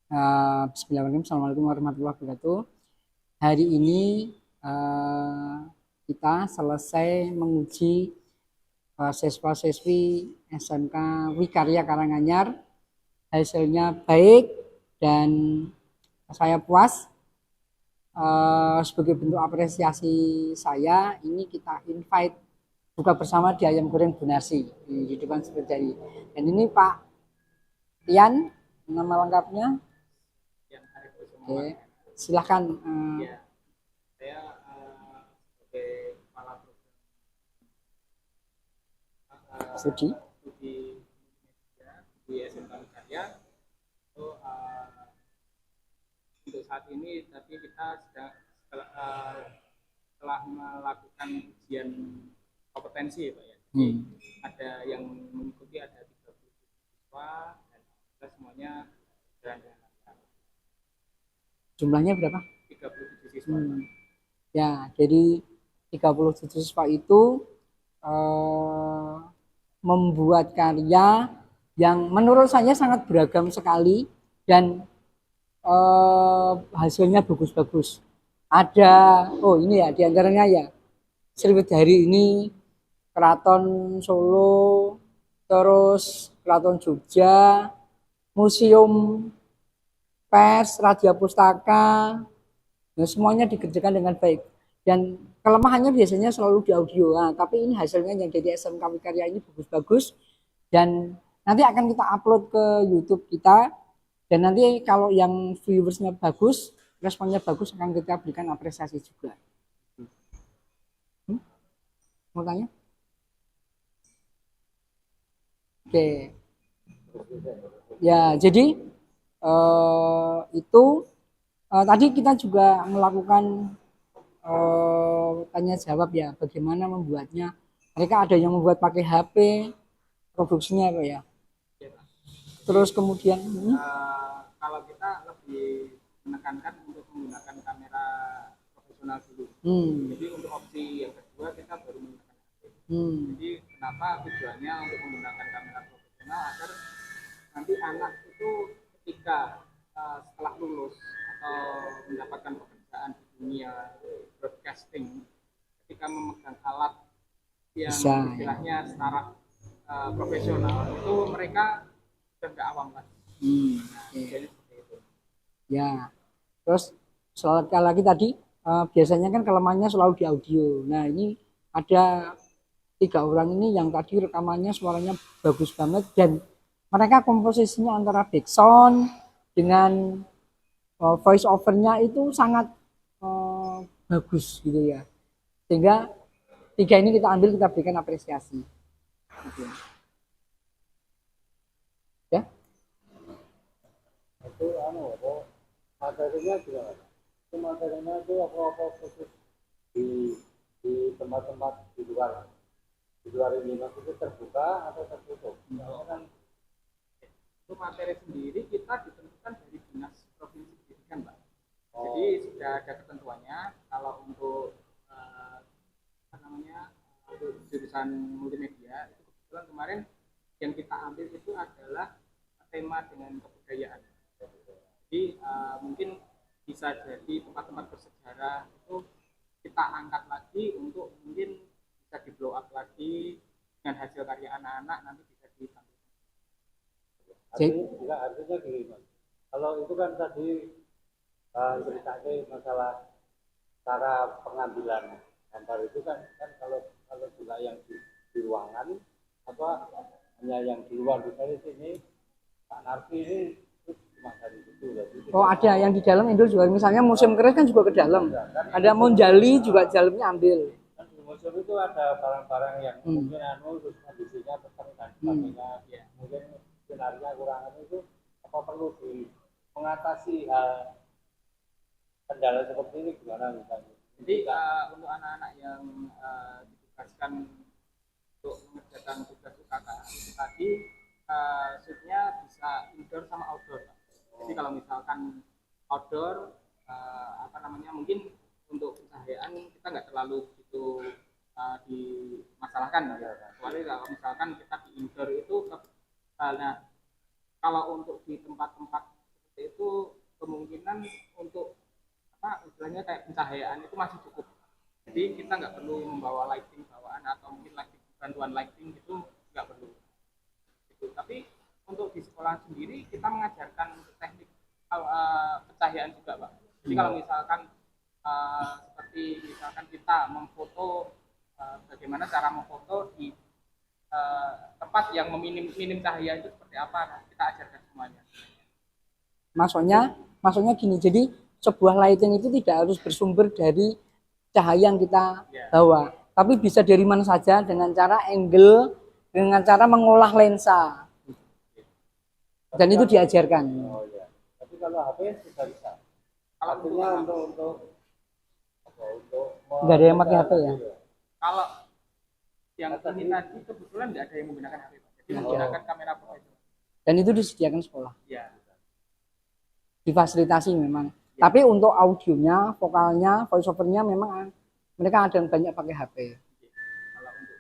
Bismillahirrahmanirrahim. Assalamualaikum warahmatullahi wabarakatuh. Hari ini kita selesai menguji siswa-siswi SMK Wikarya Karanganyar. Hasilnya baik dan saya puas. Sebagai bentuk apresiasi saya, ini kita invite buka bersama di ayam goreng Bunarsi di depan sekretari. Dan ini Pak Tian, nama lengkapnya. Oke, silahkan. Ya, saya sebagai kepala program Studi media di SMK Wikarya. Itu untuk saat ini tapi kita sedang telah melakukan ujian kompetensi ya Pak ya. Ada yang mengikuti ada 30 siswa dan kita semuanya dan jumlahnya berapa? 37 siswa. Ya, jadi 37 siswa itu membuat karya yang menurut saya sangat beragam sekali dan hasilnya bagus-bagus. Ada, ini ya diantaranya ya Sriwedari ini, Keraton Solo, terus Keraton Jogja, Museum Pers, Raja Pustaka, nah, semuanya dikerjakan dengan baik. Dan kelemahannya biasanya selalu di audio. Nah, tapi ini hasilnya yang dari SMK Wikarya ini bagus-bagus. Dan nanti akan kita upload ke YouTube kita. Dan nanti kalau yang viewersnya bagus, responnya bagus, akan kita berikan apresiasi juga. Mau tanya? Oke. Ya, jadi itu tadi kita juga melakukan tanya jawab ya, bagaimana membuatnya. Mereka ada yang membuat pakai HP, produksinya apa ya. Terus kemudian kalau kita lebih menekankan untuk menggunakan kamera profesional dulu. Jadi untuk opsi yang kedua kita baru menggunakan HP. Jadi kenapa tujuannya untuk menggunakan kamera profesional agar nanti anak itu ketika setelah lulus atau mendapatkan pekerjaan di dunia broadcasting, ketika memegang alat yang istilahnya secara profesional itu mereka sudah tidak awam lagi. Jadi seperti itu. Ya, terus sekali lagi tadi biasanya kan kelemahannya selalu di audio. Nah ini ada 3 orang ini yang tadi rekamannya suaranya bagus banget dan mereka komposisinya antara backsound dengan voice overnya itu sangat bagus gitu ya, sehingga 3 ini kita ambil, kita berikan apresiasi gitu. Ya itu materinya juga itu materinya itu apa khusus di tempat-tempat di luar ini maksudnya terbuka atau tertutup? Kan itu materi sendiri kita ditentukan dari Dinas Provinsi Pendidikan, Pak. Jadi sudah ada ketentuannya. Kalau untuk jurusan multimedia itu kebetulan kemarin yang kita ambil itu adalah tema dengan kebudayaan. Jadi mungkin bisa jadi tempat-tempat bersejarah itu kita angkat lagi untuk mungkin bisa di blow up lagi dengan hasil karya anak-anak, nanti bisa ditampilkan. Artinya gini Mas, kalau itu kan tadi ceritanya masalah cara pengambilan gambar itu kan kalau juga yang di ruangan apa hanya yang di luar, misalnya sini Pak Narfi ini cuma dari situ. Ada yang di dalam Indo juga, misalnya museum keris kan juga ke dalam. Ada Monjali juga dalamnya ambil. Kan di museum itu ada barang-barang yang mungkin terus kondisinya peteng dan sebagainya. Ya, mungkin skenarionya kurang itu apa perlu mengatasi hal kendala seperti ini gimana misalnya? Jadi untuk anak-anak yang ditugaskan untuk mengerjakan tugas UKK itu tadi shootnya bisa indoor sama outdoor. Jadi kalau misalkan outdoor mungkin untuk pencahayaan kita nggak terlalu begitu dimasalahkan ya. Kecuali kalau misalkan kita di indoor itu nah kalau untuk di tempat-tempat itu kemungkinan untuk apa istilahnya kayak pencahayaan itu masih cukup. Jadi kita nggak perlu membawa lighting bawaan atau mungkin lighting, bantuan lighting gitu nggak perlu. Gitu. Tapi untuk di sekolah sendiri kita mengajarkan teknik pencahayaan juga, Pak. Jadi kalau misalkan seperti misalkan kita memfoto, bagaimana cara memfoto di tempat yang minim cahaya itu seperti apa, kita ajarkan semuanya. Maksudnya gini, jadi sebuah lighting itu tidak harus bersumber dari cahaya yang kita bawa, tapi bisa dari mana saja dengan cara angle, dengan cara mengolah lensa, dan itu diajarkan. Oh ya. Tapi kalau HP sudah bisa. Artinya untuk nggak ada yang pakai HP ya? Kalau yang ini tadi kebetulan nggak ada yang menggunakan HP, jadi menggunakan kamera profesional. Dan itu disediakan sekolah. Ya. Difasilitasi memang. Ya. Tapi untuk audionya, vokalnya, voice overnya memang mereka ada yang banyak pakai HP. Kalau untuk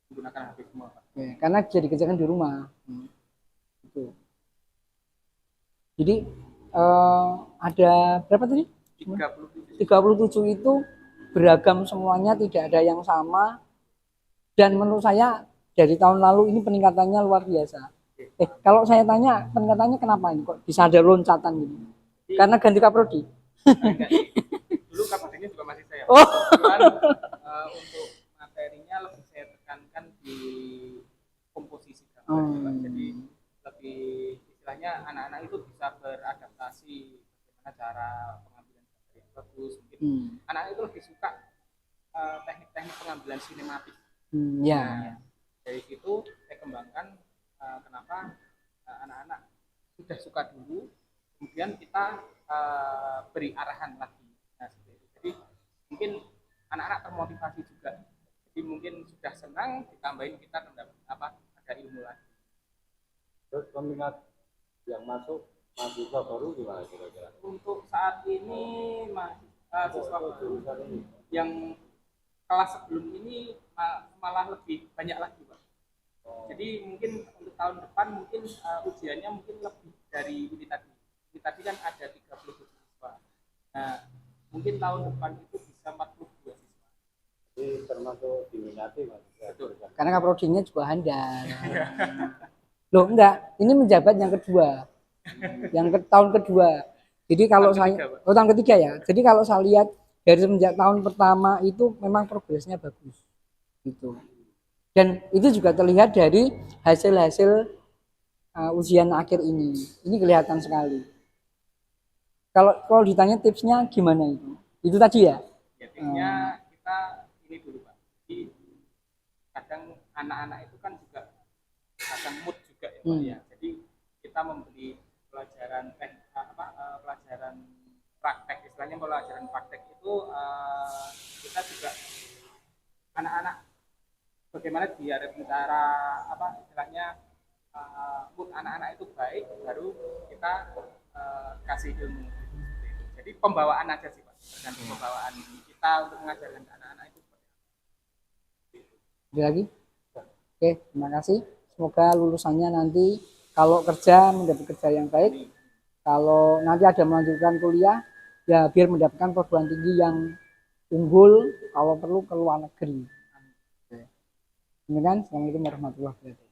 menggunakan HP semua, Pak. Ya, karena jadi kerjakan di rumah. Itu. Jadi ada berapa tadi? 37 itu beragam semuanya, tidak ada yang sama. Dan menurut saya dari tahun lalu ini peningkatannya luar biasa. Kalau saya tanya peningkatannya kenapa ini kok bisa ada loncatan gitu? Karena ganti kaprodi. Dulu kaprodinya juga masih saya. Oh. Cuman, untuk materinya lebih saya tekankan di komposisi gambar. Jadi lebih istilahnya anak-anak itu bisa beradaptasi bagaimana cara pengambilan gambar yang bagus. Mungkin anak-anak itu lebih suka teknik-teknik pengambilan sinematik. Ya. Dari situ saya kembangkan kenapa anak-anak sudah suka dulu, kemudian kita beri arahan lagi. Nah, seperti itu. Jadi mungkin anak-anak termotivasi juga. Jadi mungkin sudah senang, ditambahin kita ada ilmu lagi. Terus peminat yang masuk mahasiswa baru gimana kira-kira? Untuk saat ini mahasiswa baru yang kelas sebelum ini malah lebih banyak lagi, Pak. Jadi mungkin untuk tahun depan mungkin ujiannya mungkin lebih dari ini tadi. Ini tadi kan ada 30 siswa. Nah, mungkin tahun depan itu bisa 42 siswa. Jadi termasuk diminati Mas. Karena kaprodinya juga handal. Loh enggak, ini menjabat yang kedua. Tahun kedua. Jadi kalau tahun ketiga ya. Jadi kalau saya lihat dari semenjak tahun pertama itu memang progresnya bagus. Gitu. Dan itu juga terlihat dari hasil-hasil ujian akhir ini. Ini kelihatan sekali. Kalau ditanya tipsnya gimana itu? Itu tadi ya? Ya tipsnya kita ini dulu, Pak. Jadi kadang anak-anak itu kan juga kadang mood juga ya, Pak ya. Jadi kita memberi pelajaran pelajaran praktek, istilahnya pelajaran praktek itu kita juga anak-anak bagaimana dia cara istilahnya mood anak-anak itu baik, baru kita kasih ilmu. Jadi pembawaan aja sih, Pak, tergantung pembawaan kita untuk mengajarkan ke anak-anak itu. Ada lagi? Oke, terima kasih. Semoga lulusannya nanti kalau kerja mendapat kerja yang baik. Kalau nanti ada melanjutkan kuliah, ya biar mendapatkan perguruan tinggi yang unggul, kalau perlu ke luar negeri. Oke. Ini kan, Assalamualaikum warahmatullahi wabarakatuh.